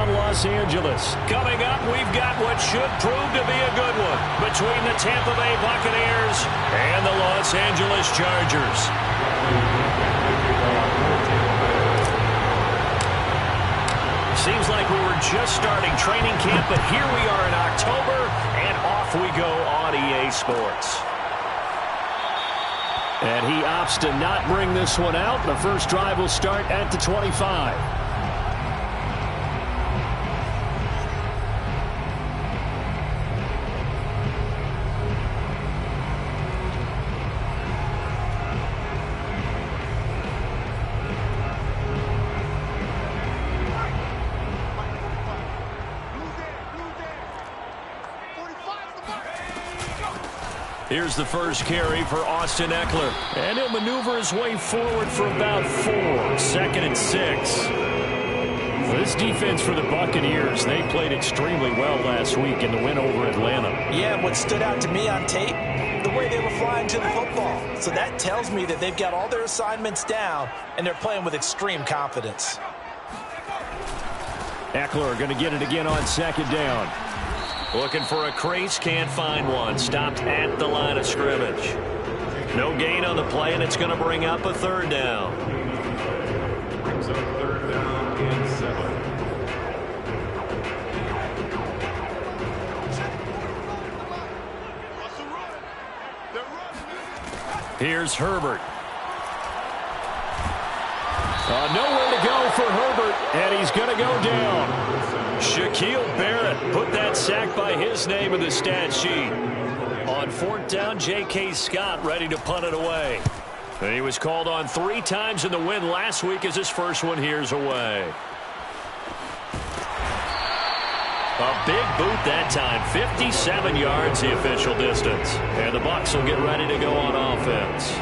Los Angeles. Coming up, we've got what should prove to be a good one between the Tampa Bay Buccaneers and the Los Angeles Chargers. Seems like we were just starting training camp, but here we are in October, and off we go on EA Sports. And he opts to not bring this one out. The first drive will start at the 25. Here's the first carry for Austin Eckler. And he'll maneuver his way forward for about 4. 2nd and 6. This defense for the Buccaneers, they played extremely well last week in the win over Atlanta. Yeah, and what stood out to me on tape, the way they were flying to the football. So that tells me that they've got all their assignments down, and they're playing with extreme confidence. Eckler going to get it again on 2nd down. Looking for a crease, can't find one. Stopped at the line of scrimmage. No gain on the play, and it's going to bring up a 3rd down. Brings up 3rd down and 7. Here's Herbert. Nowhere to go for Herbert, and he's going to go down. Shaquille Barrett put that sack by his name in the stat sheet. On 4th down, J.K. Scott ready to punt it away. And he was called on 3 times in the win last week as his first one here's away. A big boot that time, 57 yards the official distance. And the Bucs will get ready to go on offense.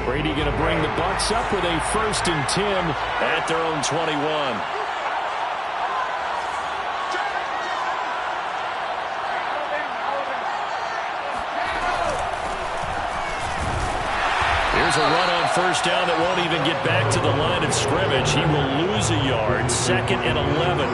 Brady going to bring the Bucs up with a 1st and 10 at their own 21. Here's a run on 1st down that won't even get back to the line of scrimmage. He will lose a yard. 2nd and 11.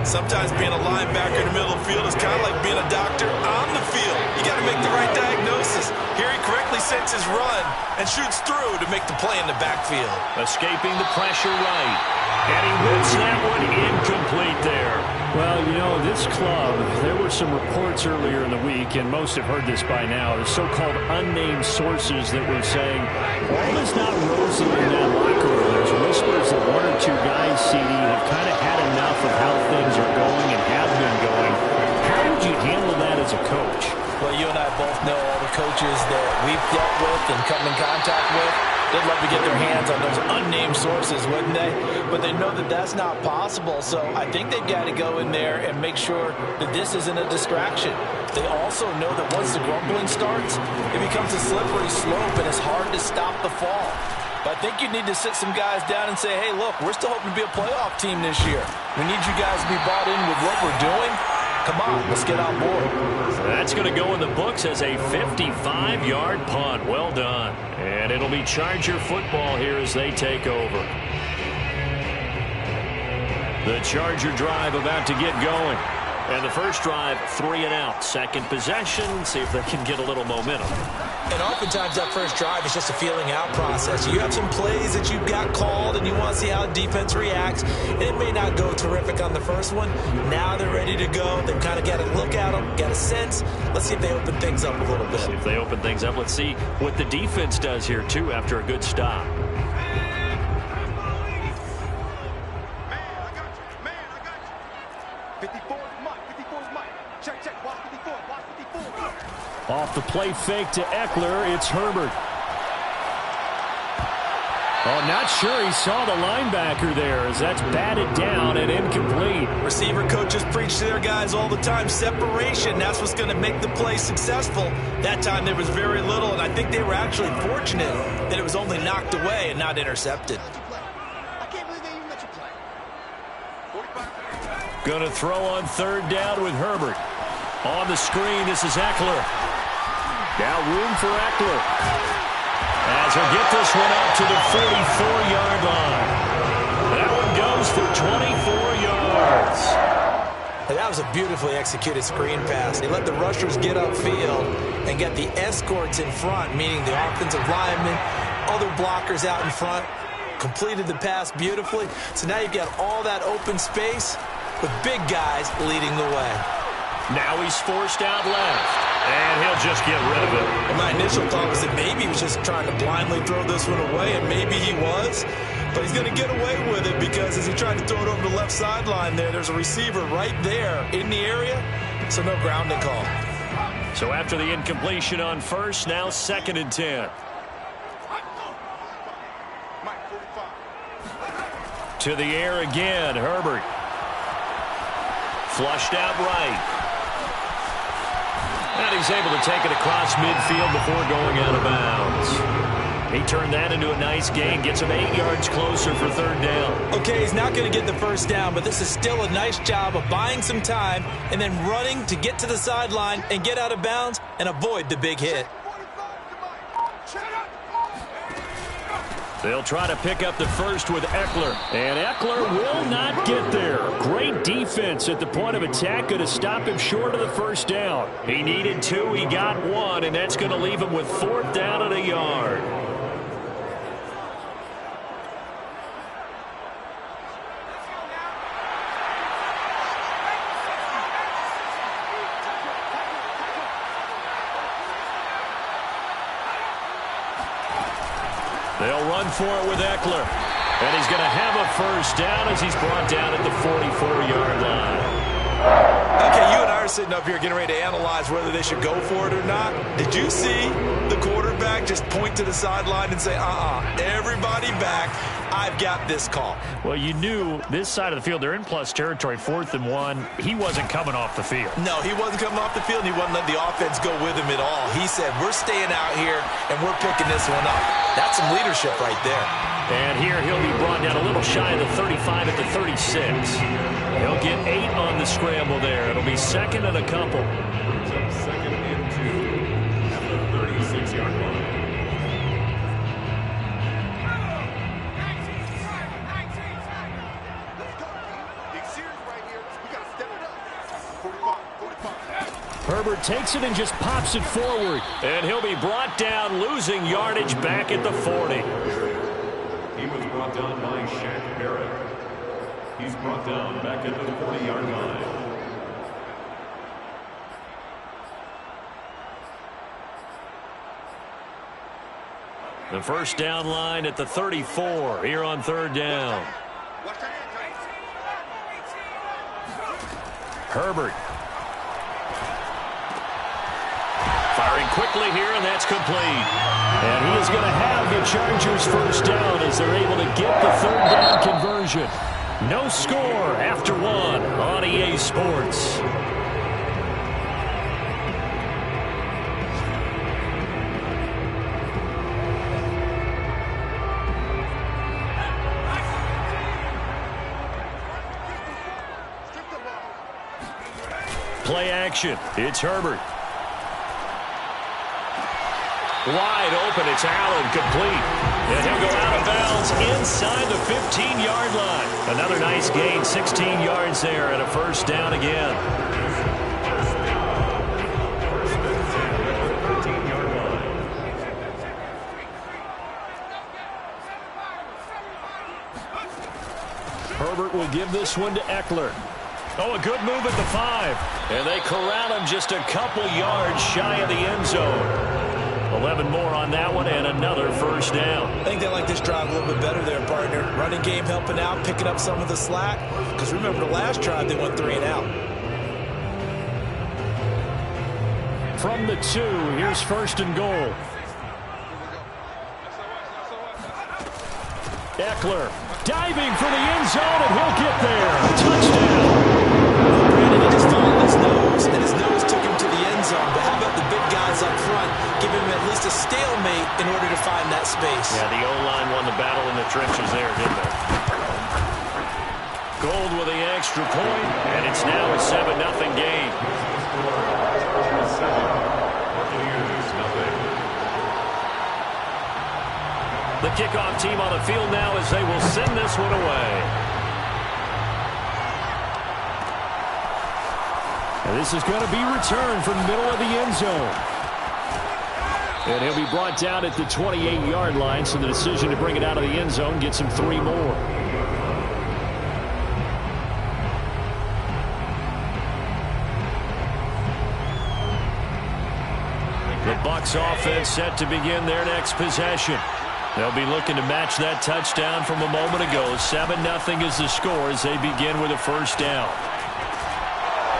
Sometimes being a linebacker in the middle of the field is kind of like being a doctor on the field. You got to make the right diagnosis. Here he correctly sets his run and shoots through to make the play in the backfield. Escaping the pressure right. And he whips that one incomplete there. Well, you know, this club, there were some reports earlier in the week, and most have heard this by now, the so-called unnamed sources that were saying, all is not rosy in that locker room. There's whispers that 1 or 2 guys, CD, have kind of had enough of how things are going and have been going. How would you handle that as a coach? Well, you and I both know all the coaches that we've dealt with and come in contact with. They'd love to get their hands on those unnamed sources, wouldn't they? But they know that that's not possible, so I think they've got to go in there and make sure that this isn't a distraction. They also know that once the grumbling starts, it becomes a slippery slope, and it's hard to stop the fall. But I think you need to sit some guys down and say, hey, look, we're still hoping to be a playoff team this year. We need you guys to be bought in with what we're doing. Come on, let's get on board. That's going to go in the books as a 55-yard punt. Well done. And it'll be Charger football here as they take over. The Charger drive about to get going. And the first drive, 3 and out. 2nd possession, see if they can get a little momentum. And oftentimes that first drive is just a feeling out process. You have some plays that you've got called and you want to see how the defense reacts. And it may not go terrific on the first one. Now they're ready to go. They've kind of got to look at them, got a sense. Let's see if they open things up a little bit. See if they open things up. Let's see what the defense does here, too, after a good stop. Off the play fake to Eckler, it's Herbert. Oh, not sure he saw the linebacker there as that's batted down and incomplete. Receiver coaches preach to their guys all the time, separation. That's what's going to make the play successful. That time there was very little, and I think they were actually fortunate that it was only knocked away and not intercepted. Going to throw on 3rd down with Herbert. On the screen, this is Eckler. Now room for Eckler. As he'll get this one up to the 44-yard line. That one goes for 24 yards. That was a beautifully executed screen pass. They let the rushers get upfield and get the escorts in front, meaning the offensive linemen, other blockers out in front, completed the pass beautifully. So now you've got all that open space with big guys leading the way. Now he's forced out left, and he'll just get rid of it. And my initial thought was that maybe he was just trying to blindly throw this one away, and maybe he was. But he's going to get away with it because as he tried to throw it over the left sideline there's a receiver right there in the area, so no grounding call. So after the incompletion on first, now 2nd and 10. To the air again, Herbert. Flushed out right. And he's able to take it across midfield before going out of bounds. He turned that into a nice gain, gets him 8 yards closer for 3rd down. Okay, he's not going to get the first down, but this is still a nice job of buying some time and then running to get to the sideline and get out of bounds and avoid the big hit. They'll try to pick up the first with Eckler. And Eckler will not get there. Great defense at the point of attack. Going to stop him short of the first down. He needed 2. He got 1. And that's going to leave him with 4th down and a yard. They'll run for it with Eckler. And he's going to have a first down as he's brought down at the 44-yard line. Okay, you and I are sitting up here getting ready to analyze whether they should go for it or not. Did you see the quarterback just point to the sideline and say, everybody back, I've got this call? Well, you knew this side of the field, they're in plus territory, 4th and 1. He wasn't coming off the field. No, he wasn't coming off the field, and he wasn't letting the offense go with him at all. He said, we're staying out here, and we're picking this one up. That's some leadership right there. And here he'll be brought down a little shy of the 35 at the 36. He'll get 8 on the scramble there. It'll be 2nd and a couple. 2nd and 2 at the 36-yard line. Herbert takes it and just pops it forward. And he'll be brought down, losing yardage back at the 40. He was brought down by Shaq Barrett. He's brought down back at the 40-yard line. The first down line at the 34 here on 3rd down. Herbert. Firing quickly here, and that's complete. And he is going to have the Chargers first down as they're able to get the 3rd down conversion. No score after 1 on EA Sports. Play action. It's Herbert. Wide open. It's Allen, complete. And he'll go out of bounds inside the 15-yard line. Another nice gain, 16 yards there, and a first down again. Herbert will give this one to Eckler. Oh, a good move at the 5. And they corral him just a couple yards shy of the end zone. 11 more on that one, and another first down. I think they like this drive a little bit better there, partner. Running game helping out, picking up some of the slack. Because remember, the last drive, they went 3 and out. From the 2, here's 1st and goal. Eckler diving for the end zone, and he'll get there. Touchdown. Brandon, he just followed his nose, and his nose took him to the end zone. But how about the big guys up front, giving him at least a stalemate in order to find that space? Yeah, the O-line won the battle in the trenches there, didn't they? Gold with the extra point, and it's now a 7-0 game. The kickoff team on the field now as they will send this one away. And this is going to be returned from the middle of the end zone. And he'll be brought down at the 28-yard line, so the decision to bring it out of the end zone gets him 3 more. The Bucs offense set to begin their next possession. They'll be looking to match that touchdown from a moment ago. 7-0 is the score as they begin with a first down.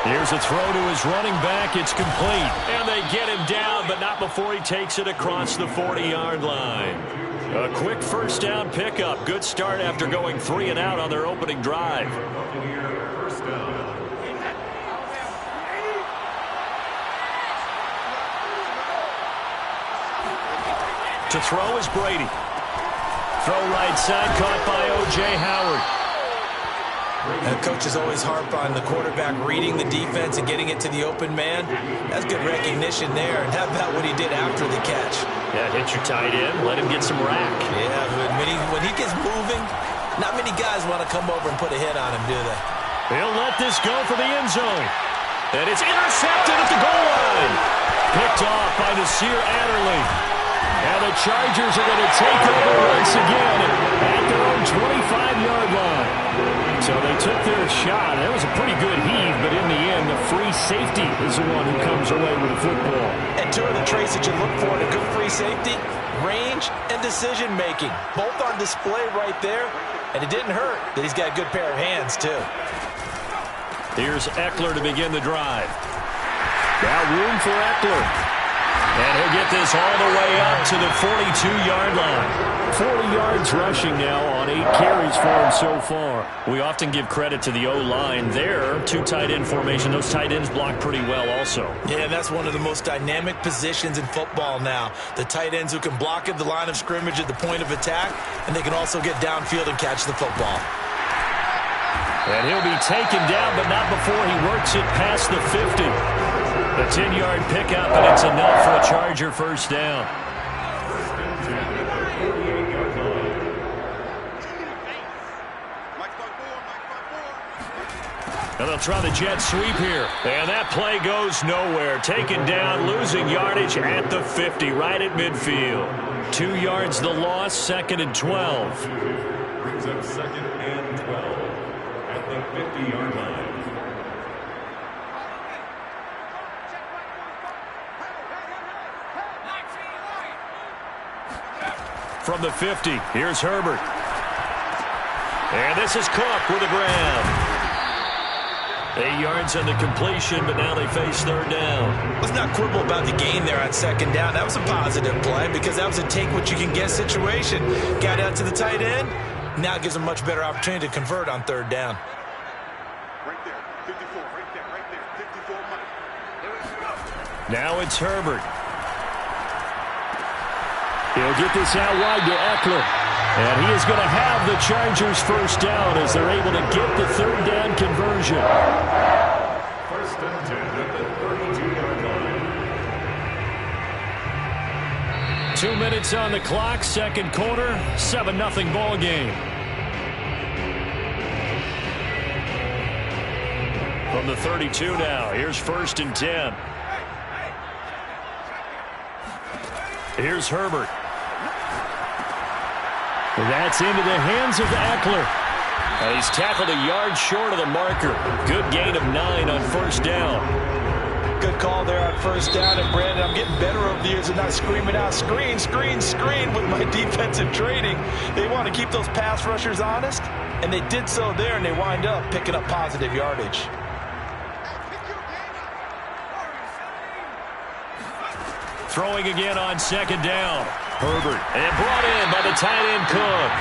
Here's a throw to his running back. It's complete. And they get him down, but not before he takes it across the 40-yard line. A quick first down pickup. Good start after going 3 and out on their opening drive. To throw is Brady. Throw right side, caught by O.J. Howard. And coaches always harp on the quarterback reading the defense and getting it to the open man. That's good recognition there. And how about what he did after the catch? Yeah, hit your tight end. Let him get some rack. Yeah, when he gets moving, not many guys want to come over and put a hit on him, do they? He'll let this go for the end zone. And it's intercepted at the goal line. Picked off by Nasir Adderley. And the Chargers are going to take over once again at their own 25-yard line. So they took their shot. That was a pretty good heave, but in the end, the free safety is the one who comes away with the football. And 2 of the traits that you look for in a good free safety, range and decision-making. Both on display right there, and it didn't hurt that he's got a good pair of hands, too. Here's Eckler to begin the drive. Now room for Eckler. And he'll get this all the way up to the 42-yard line. 40 yards rushing now on 8 carries for him so far. We often give credit to the O-line there. 2 tight end formation. Those tight ends block pretty well also. Yeah, that's one of the most dynamic positions in football now. The tight ends who can block at the line of scrimmage at the point of attack, and they can also get downfield and catch the football. And he'll be taken down, but not before he works it past the 50. A 10-yard pickup, and it's enough for a Charger first down. And they'll try the jet sweep here. And that play goes nowhere. Taken down, losing yardage at the 50, right at midfield. 2 yards the loss, 2nd and 12. Brings up 2nd and 12 at the 50-yard line. From the 50, here's Herbert. And this is Cook with a grab. 8 yards on the completion, but now they face 3rd down. Let's not quibble about the gain there on 2nd down. That was a positive play because that was a take-what-you-can-get situation. Got out to the tight end. Now it gives them a much better opportunity to convert on 3rd down. Right there, 54, right there, 54, Mike. Now it's Herbert. He'll get this out wide to Eckler. And he is going to have the Chargers first down as they're able to get the 3rd down conversion. First and 10 at the 32-yard line. 2 minutes on the clock, 2nd quarter, 7-0 ball game. From the 32 now, here's 1st and 10. Here's Herbert. That's into the hands of Eckler. And he's tackled a yard short of the marker. Good gain of 9 on 1st down. Good call there on 1st down. And, Brandon, I'm getting better over the years and not screaming out, screen, screen, screen with my defensive training. They want to keep those pass rushers honest, and they did so there, and they wind up picking up positive yardage. Throwing again on 2nd down. Herbert, and brought in by the tight end Cook.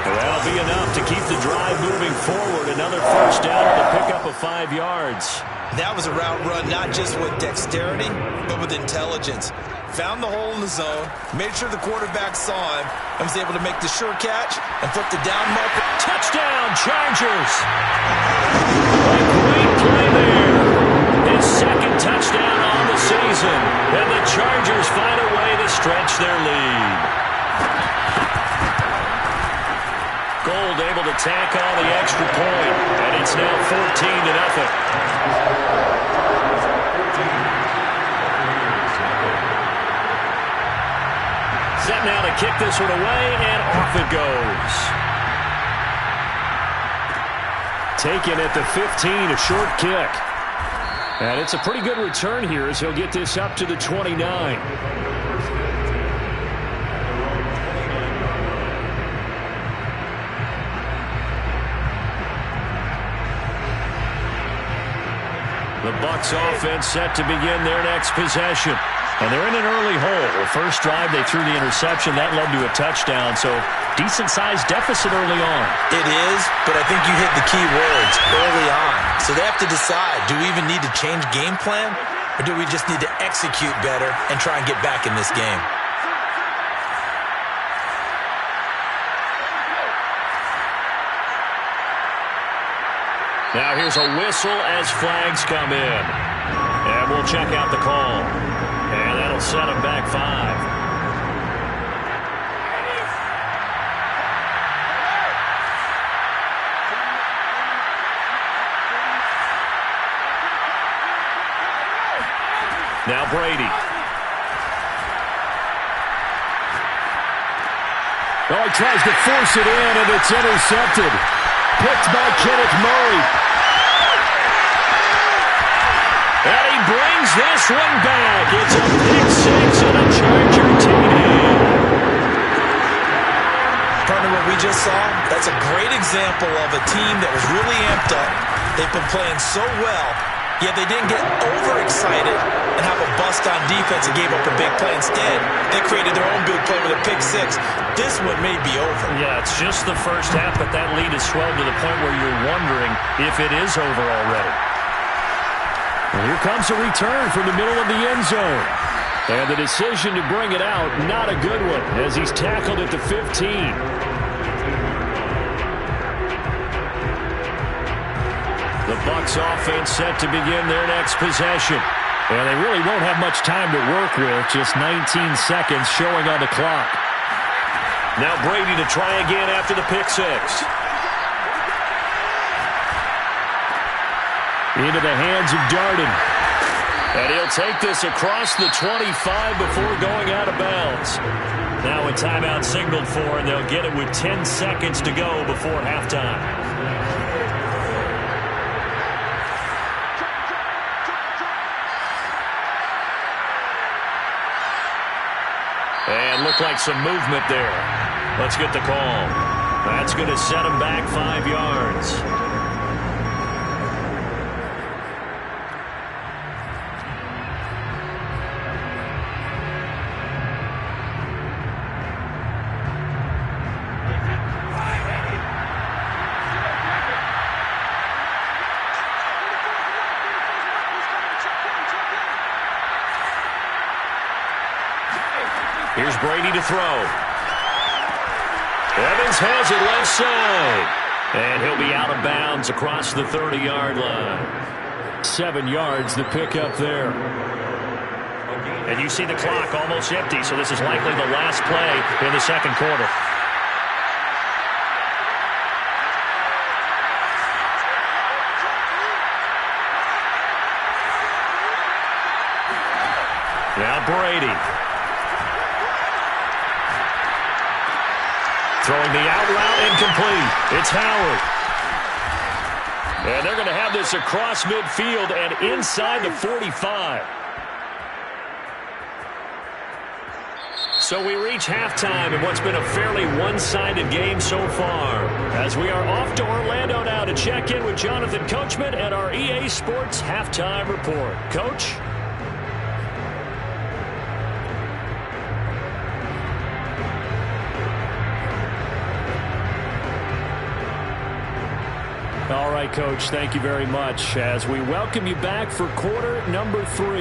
And that'll be enough to keep the drive moving forward. Another first down on the pickup of 5 yards. That was a route run not just with dexterity, but with intelligence. Found the hole in the zone, made sure the quarterback saw him, and was able to make the sure catch and flip the down marker. Touchdown, Chargers! A great play there. His 2nd touchdown on the season. And the Chargers find a way to stretch their lead. Gold able to tack on the extra point, and it's now 14-0. Set now to kick this one away, and off it goes. Taken at the 15, a short kick. And it's a pretty good return here as he'll get this up to the 29. The Bucs offense set to begin their next possession. And they're in an early hole. The first drive, they threw the interception. That led to a touchdown, so decent-sized deficit early on. It is, but I think you hit the key words, early on. So they have to decide, do we even need to change game plan, or do we just need to execute better and try and get back in this game? Now here's a whistle as flags come in. And we'll check out the call. And that'll set him back 5. Now Brady. Oh, he tries to force it in, and it's intercepted. Picked by Kenneth Murray. And he brings this one back. It's a pick 6 and a Charger TD. Partner, what we just saw, that's a great example of a team that was really amped up. They've been playing so well, yet they didn't get overexcited and have a bust on defense and gave up a big play. Instead, they created their own big play with a pick 6. This one may be over. Yeah, it's just the first half, but that lead has swelled to the point where you're wondering if it is over already. Well, here comes a return from the middle of the end zone. And the decision to bring it out, not a good one, as he's tackled at the 15. The Bucs offense set to begin their next possession. And they really won't have much time to work with, just 19 seconds showing on the clock. Now Brady to try again after the pick 6. Into the hands of Darden. And he'll take this across the 25 before going out of bounds. Now a timeout signaled for, and they'll get it with 10 seconds to go before halftime. And looked like some movement there. Let's get the call. That's going to set him back 5 yards. Here's Brady to throw. Evans has it left side. And he'll be out of bounds across the 30-yard line. 7 yards, the pickup there. And you see the clock almost empty, so this is likely the last play in the second quarter. Now Brady. Throwing the out route incomplete. It's Howard. And they're going to have this across midfield and inside the 45. So we reach halftime in what's been a fairly one-sided game so far. As we are off to Orlando now to check in with Jonathan Coachman and our EA Sports Halftime Report. Coach? All right, Coach, thank you very much as we welcome you back for quarter number 3.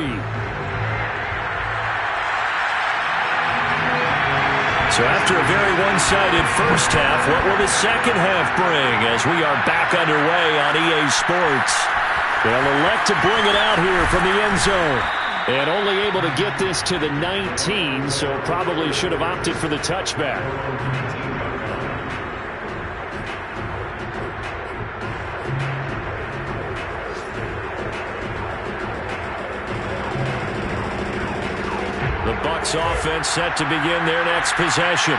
So after a very one-sided first half, what will the second half bring as we are back underway on EA Sports? They'll elect to bring it out here from the end zone. And only able to get this to the 19, so probably should have opted for the touchback. offense set to begin their next possession.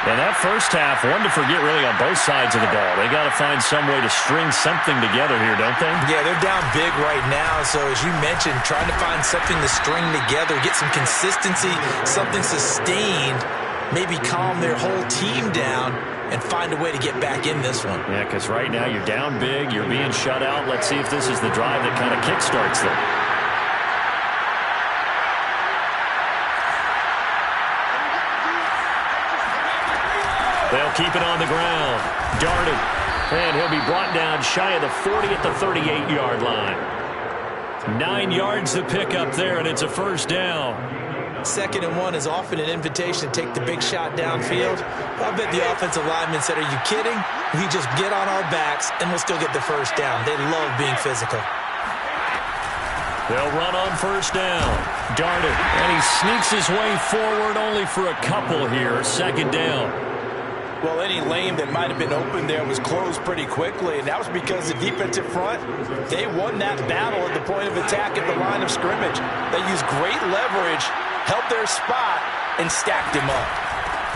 And that first half, one to forget really on both sides of the ball. They got to find some way to string something together here, don't they? Yeah, they're down big right now. So as you mentioned, trying to find something to string together, get some consistency, something sustained, maybe calm their whole team down and find a way to get back in this one. Yeah, because right now you're down big, you're being shut out. Let's see if this is the drive that kind of kickstarts them. They'll keep it on the ground. Darted. And he'll be brought down shy of the 40 at the 38-yard line. 9 yards to pick up there, and it's a first down. 2nd and 1 is often an invitation to take the big shot downfield. I bet the offensive lineman said, are you kidding? We just get on our backs, and we'll still get the first down. They love being physical. They'll run on first down. Darted. And he sneaks his way forward only for a couple here. 2nd down. Well, any lane that might have been open there was closed pretty quickly, and that was because the defensive front, they won that battle at the point of attack at the line of scrimmage. They used great leverage, held their spot, and stacked him up.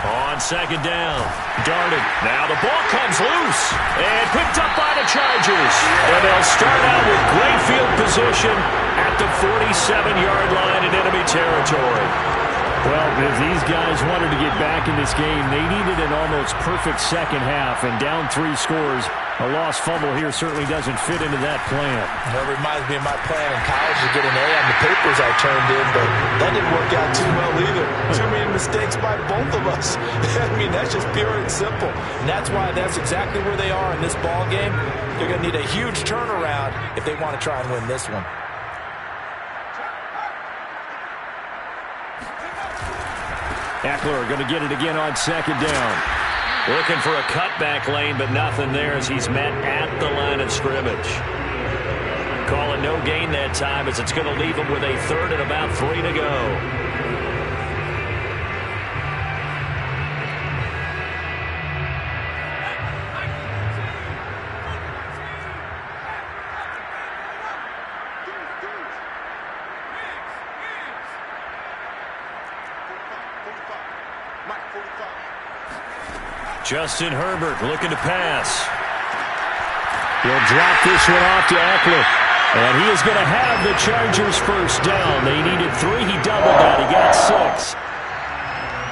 On 2nd down, Darted. Now the ball comes loose and picked up by the Chargers. And they'll start out with great field position at the 47-yard line in enemy territory. Well, if these guys wanted to get back in this game, they needed an almost perfect second half, and down 3 scores. A lost fumble here certainly doesn't fit into that plan. That reminds me of my plan in college to get an A on the papers I turned in, but that didn't work out too well either. Too many mistakes by both of us. I mean, that's just pure and simple. And that's why that's exactly where they are in this ball game. They're going to need a huge turnaround if they want to try and win this one. Eckler going to get it again on 2nd down. Looking for a cutback lane, but nothing there as he's met at the line of scrimmage. Calling no gain that time as it's going to leave him with a 3rd and about 3 to go. Justin Herbert looking to pass. He'll drop this one off to Eckler. And he is going to have the Chargers first down. They needed 3. He doubled that. He got 6.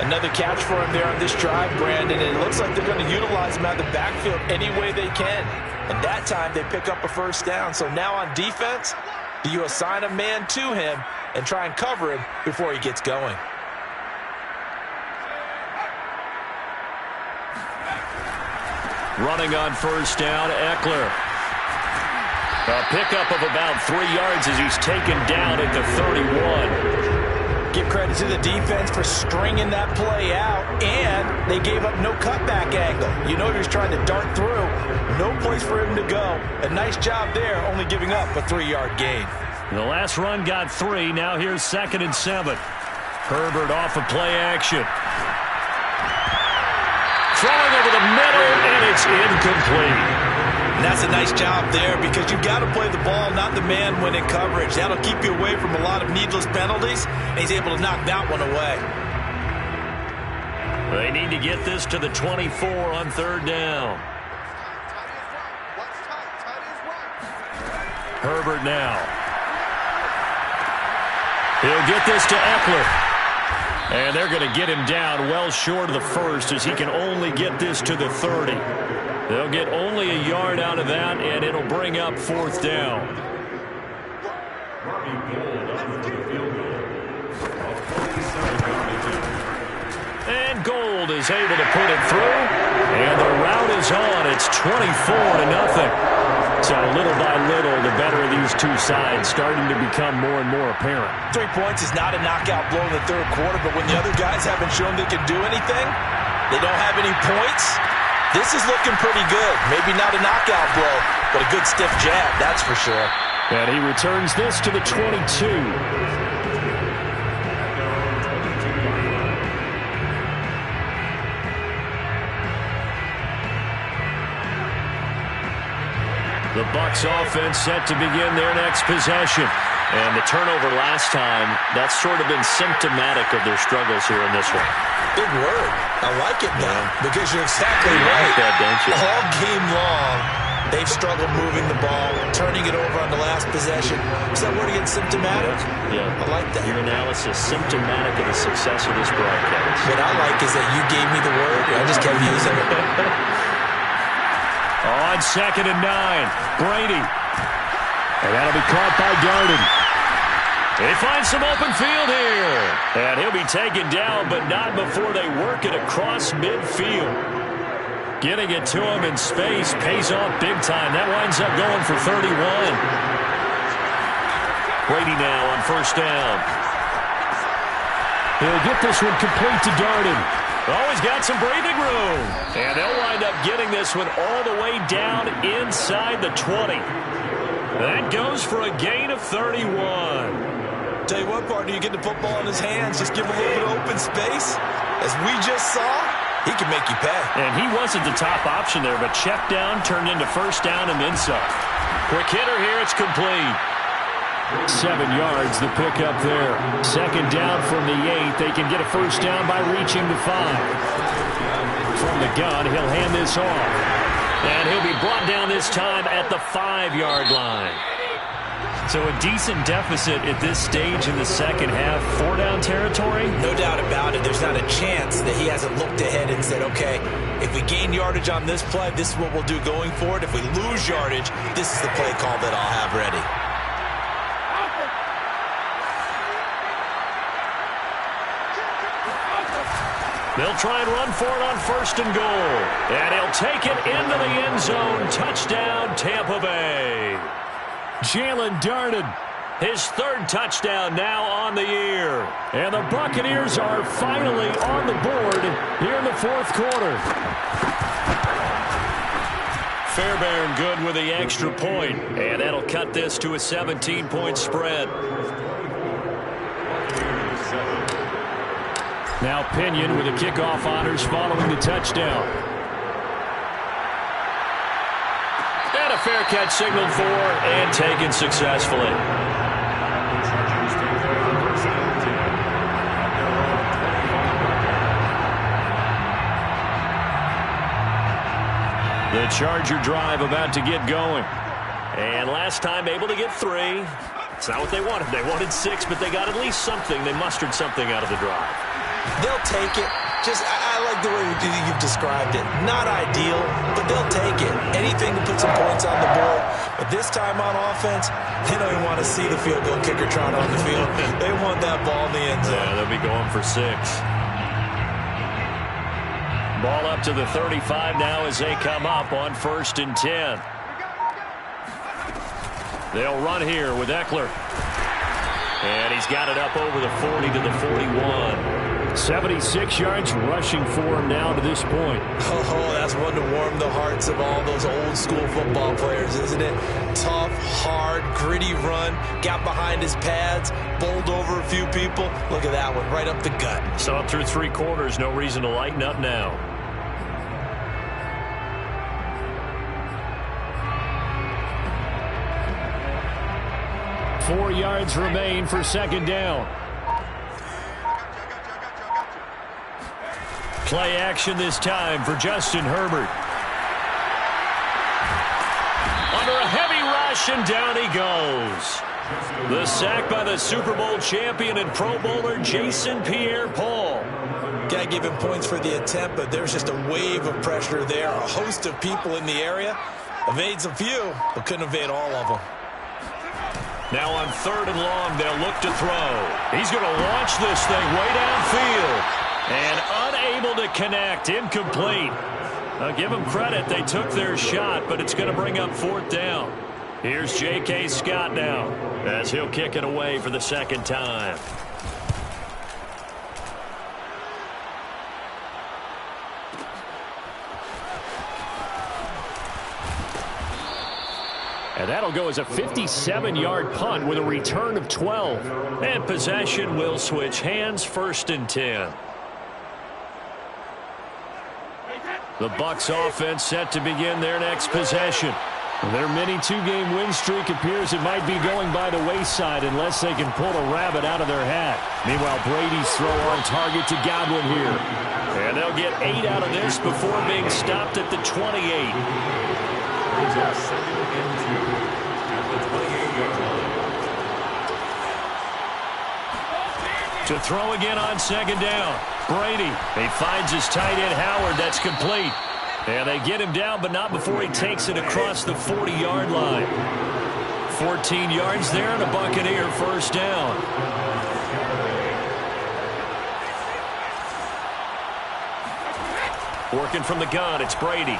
Another catch for him there on this drive, Brandon. And it looks like they're going to utilize him out of the backfield any way they can. And that time they pick up a first down. So now on defense, do you assign a man to him and try and cover him before he gets going? Running on first down, Eckler. A pickup of about 3 yards as he's taken down at the 31. Give credit to the defense for stringing that play out, and they gave up no cutback angle. You know he was trying to dart through. No place for him to go. A nice job there, only giving up a 3-yard gain. The last run got 3. Now here's 2nd and 7. Herbert off of play action. Throwing over the middle, and it's incomplete. And that's a nice job there because you've got to play the ball, not the man when in coverage. That'll keep you away from a lot of needless penalties, and he's able to knock that one away. They need to get this to the 24 on 3rd down. Herbert now. He'll get this to Eckler. And they're going to get him down well short of the 1st as he can only get this to the 30. They'll get only a yard out of that, and it'll bring up 4th down. And Gold is able to put it through. And the route is on. It's 24-0. So little by little, the better of these two sides starting to become more and more apparent. 3 points is not a knockout blow in the 3rd quarter, but when the other guys haven't shown they can do anything, they don't have any points, this is looking pretty good. Maybe not a knockout blow, but a good stiff jab, that's for sure. And he returns this to the 22. The Bucs offense set to begin their next possession. And the turnover last time, that's sort of been symptomatic of their struggles here in this one. Big word. I like it now because you're exactly right. Like that, don't you? All game long, they've struggled moving the ball, turning it over on the last possession. Is that word again, symptomatic? Yeah. I like that. Your analysis, symptomatic of the success of this broadcast. What I like is that you gave me the word. I just kept using it. On 2nd and 9, Brady. And that'll be caught by Darden. They find some open field here. And he'll be taken down, but not before they work it across midfield. Getting it to him in space pays off big time. That winds up going for 31. Brady now on 1st down. He'll get this one complete to Darden. Always got some breathing room. And they'll wind up getting this one all the way down inside the 20. That goes for a gain of 31. Tell you what, partner, you get the football in his hands, just give him a little bit of open space. As we just saw, he can make you pay. And he wasn't the top option there, but check down turned into 1st down and then some. Quick hitter here, it's complete. 7 yards, the pickup there. 2nd down from the 8. They can get a 1st down by reaching the 5. From the gun, he'll hand this off. And he'll be brought down this time at the 5-yard line. So a decent deficit at this stage in the second half. 4-down territory? No doubt about it. There's not a chance that he hasn't looked ahead and said, okay, if we gain yardage on this play, this is what we'll do going forward. If we lose yardage, this is the play call that I'll have ready. They'll try and run for it on 1st and goal. And he'll take it into the end zone. Touchdown, Tampa Bay. Jalen Darden, his 3rd touchdown now on the year. And the Buccaneers are finally on the board here in the 4th quarter. Fairbairn good with the extra point. And that'll cut this to a 17-point spread. Now Pinion with the kickoff honors following the touchdown. And a fair catch signaled for and taken successfully. The Charger drive about to get going. And last time able to get 3. It's not what they wanted. They wanted 6, but they got at least something. They mustered something out of the drive. They'll take it. I like the way you've described it. Not ideal, but they'll take it. Anything to put some points on the board. But this time on offense, they don't even want to see the field goal kicker trot on the field. They want that ball in the end zone. Yeah, they'll be going for 6. Ball up to the 35 now as they come up on 1st and 10. They'll run here with Eckler. And he's got it up over the 40 to the 41. 76 yards rushing for him now to this point. Oh, that's one to warm the hearts of all those old school football players, isn't it? Tough, hard, gritty run. Got behind his pads, bowled over a few people. Look at that one, right up the gut. So up through 3 quarters, no reason to lighten up now. Four yards remain for 2nd down. Play action this time for Justin Herbert. Under a heavy rush, and down he goes. The sack by the Super Bowl champion and Pro Bowler Jason Pierre-Paul. Got to give him points for the attempt, but there's just a wave of pressure there. A host of people in the area. Evades a few, but couldn't evade all of them. Now on 3rd and long, they'll look to throw. He's going to launch this thing way downfield. And unable to connect. Incomplete. I'll give them credit. They took their shot, but it's going to bring up 4th down. Here's J.K. Scott now as he'll kick it away for the 2nd time. And that'll go as a 57-yard punt with a return of 12. And possession will switch hands, 1st and 10. The Bucs offense set to begin their next possession. Their mini two-game win streak appears it might be going by the wayside unless they can pull a rabbit out of their hat. Meanwhile, Brady's throw on target to Godwin here. And they'll get 8 out of this before being stopped at the 28. To throw again on second down. Brady, he finds his tight end Howard. That's complete. And they get him down, but not before he takes it across the 40-yard line. 14 yards there and a Buccaneer first down. Working from the gun, it's Brady.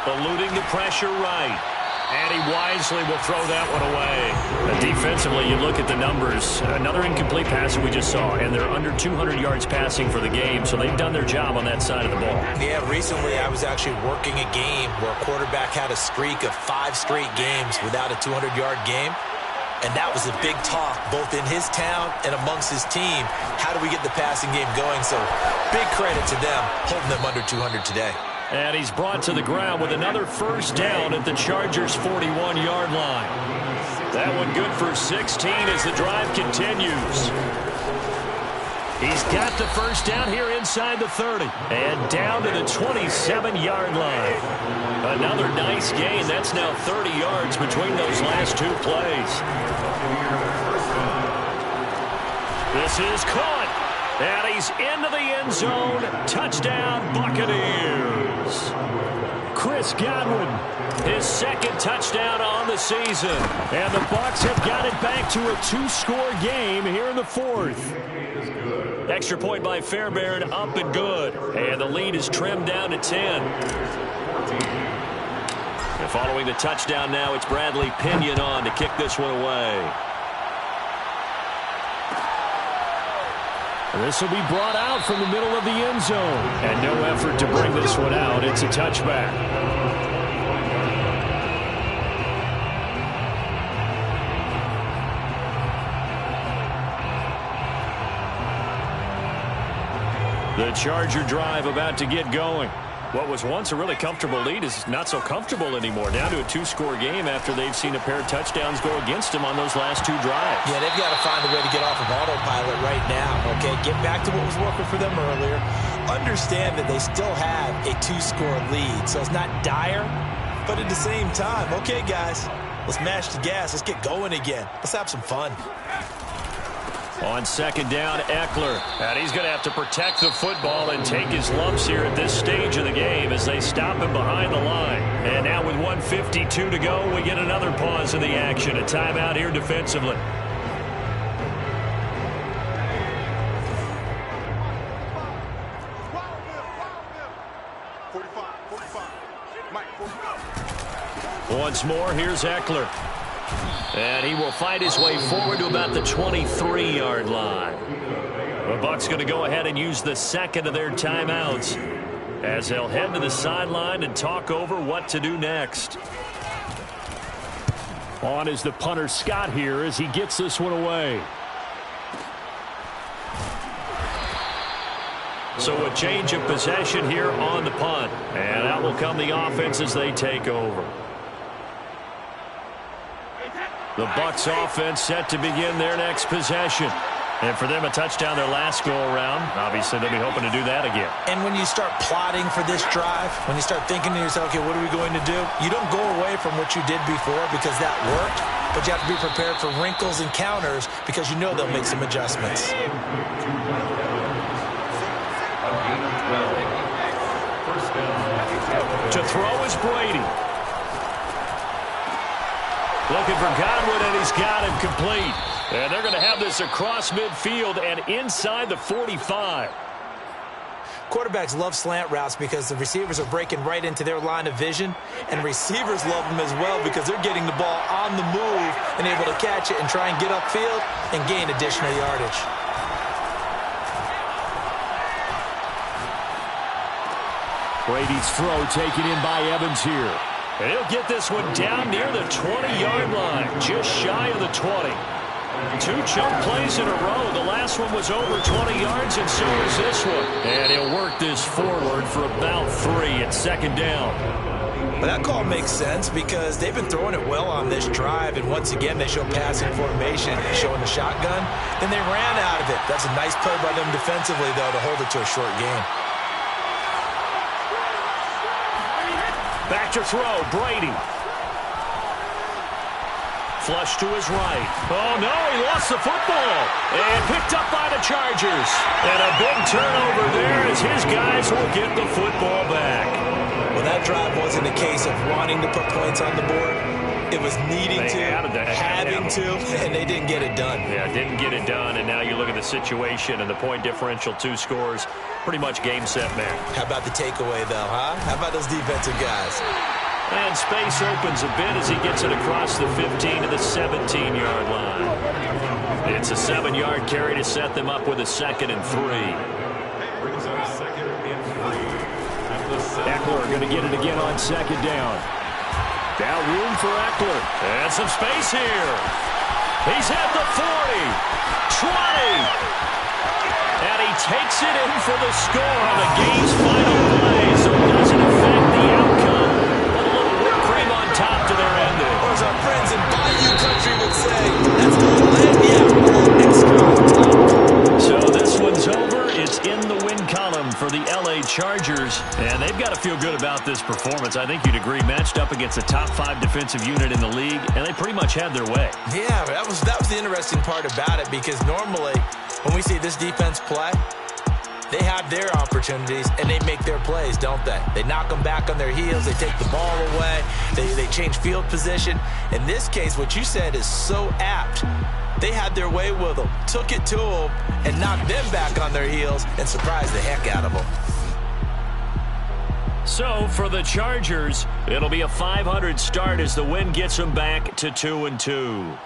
Eluding the pressure right. And he wisely will throw that one away. And defensively, you look at the numbers. Another incomplete pass that we just saw, and they're under 200 yards passing for the game, so they've done their job on that side of the ball. Yeah, recently I was actually working a game where a quarterback had a streak of 5 straight games without a 200-yard game. And that was a big talk, both in his town and amongst his team. How do we get the passing game going? So big credit to them, holding them under 200 today. And he's brought to the ground with another first down at the Chargers' 41-yard line. That one good for 16 as the drive continues. He's got the first down here inside the 30. And down to the 27-yard line. Another nice gain. That's now 30 yards between those last 2 plays. This is caught. And he's into the end zone. Touchdown, Buccaneers. Chris Godwin, his second touchdown on the season. And the Bucs have got it back to a 2-score game here in the 4th. Extra point by Fairbairn, up and good. And the lead is trimmed down to 10. And following the touchdown now, it's Bradley Pinion on to kick this one away. This will be brought out from the middle of the end zone. And no effort to bring this one out. It's a touchback. The Charger drive about to get going. What was once a really comfortable lead is not so comfortable anymore. Down to a 2-score game after they've seen a pair of touchdowns go against them on those last 2 drives. Yeah, they've got to find a way to get off of autopilot right now, okay? Get back to what was working for them earlier. Understand that they still have a 2-score lead, so it's not dire, but at the same time, okay, guys, let's mash the gas. Let's get going again. Let's have some fun. On second down, Eckler. And he's going to have to protect the football and take his lumps here at this stage of the game as they stop him behind the line. And now with 1:52 to go, we get another pause in the action. A timeout here defensively. Once more, here's Eckler. And he will fight his way forward to about the 23-yard line. The Bucs going to go ahead and use the second of their timeouts as they'll head to the sideline and talk over what to do next. On is the punter Scott here as he gets this one away. So a change of possession here on the punt. And out will come the offense as they take over. The Bucs offense set to begin their next possession. And for them, a touchdown their last go-around. Obviously, they'll be hoping to do that again. And when you start plotting for this drive, when you start thinking to yourself, okay, what are we going to do? You don't go away from what you did before because that worked, but you have to be prepared for wrinkles and counters because you know they'll make some adjustments. To throw is Brady. Looking for Godwin, and he's got him complete. And they're going to have this across midfield and inside the 45. Quarterbacks love slant routes because the receivers are breaking right into their line of vision, and receivers love them as well because they're getting the ball on the move and able to catch it and try and get upfield and gain additional yardage. Brady's throw taken in by Evans here. And he'll get this one down near the 20-yard line, just shy of the 20. 2 chunk plays in a row. The last one was over 20 yards, and so is this one. And he'll work this forward for about 3 at second down. But that call makes sense because they've been throwing it well on this drive, and once again they show passing formation, showing the shotgun. Then they ran out of it. That's a nice play by them defensively, though, to hold it to a short gain. Back to throw, Brady. Flush to his right. Oh, no, he lost the football. And picked up by the Chargers. And a big turnover there as his guys will get the football back. Well, that drive wasn't a case of wanting to put points on the board. It was needing to, having to, and they didn't get it done. Yeah, didn't get it done, and now you look at the situation and the point differential, 2 scores, pretty much game, set, match. How about the takeaway, though, huh? How about those defensive guys? And space opens a bit as he gets it across the 15 to the 17-yard line. It's a 7-yard carry to set them up with a 2nd and 3. Brings up 2nd and 3. Eckler going to get it again on 2nd down. Now room for Eckler. And some space here. He's at the 40. 20. And he takes it in for the score on the game's final play. So it doesn't affect the outcome. But a little whipped cream on top to their ending. Or as our friends in Bayou Country would say, that's the land, yeah, a little extra on top. So this one's over. It's in the win column for the LA Chargers, and they've got to feel good about this performance. I think you'd agree, matched up against a top 5 defensive unit in the league, and they pretty much had their way. Yeah, that was the interesting part about it, because normally when we see this defense play, they have their opportunities and they make their plays, don't they? They knock them back on their heels, they take the ball away, they change field position. In this case, what you said is so apt. They had their way with them, took it to them, and knocked them back on their heels and surprised the heck out of them. So for the Chargers, it'll be a 500 start as the win gets them back to 2-2.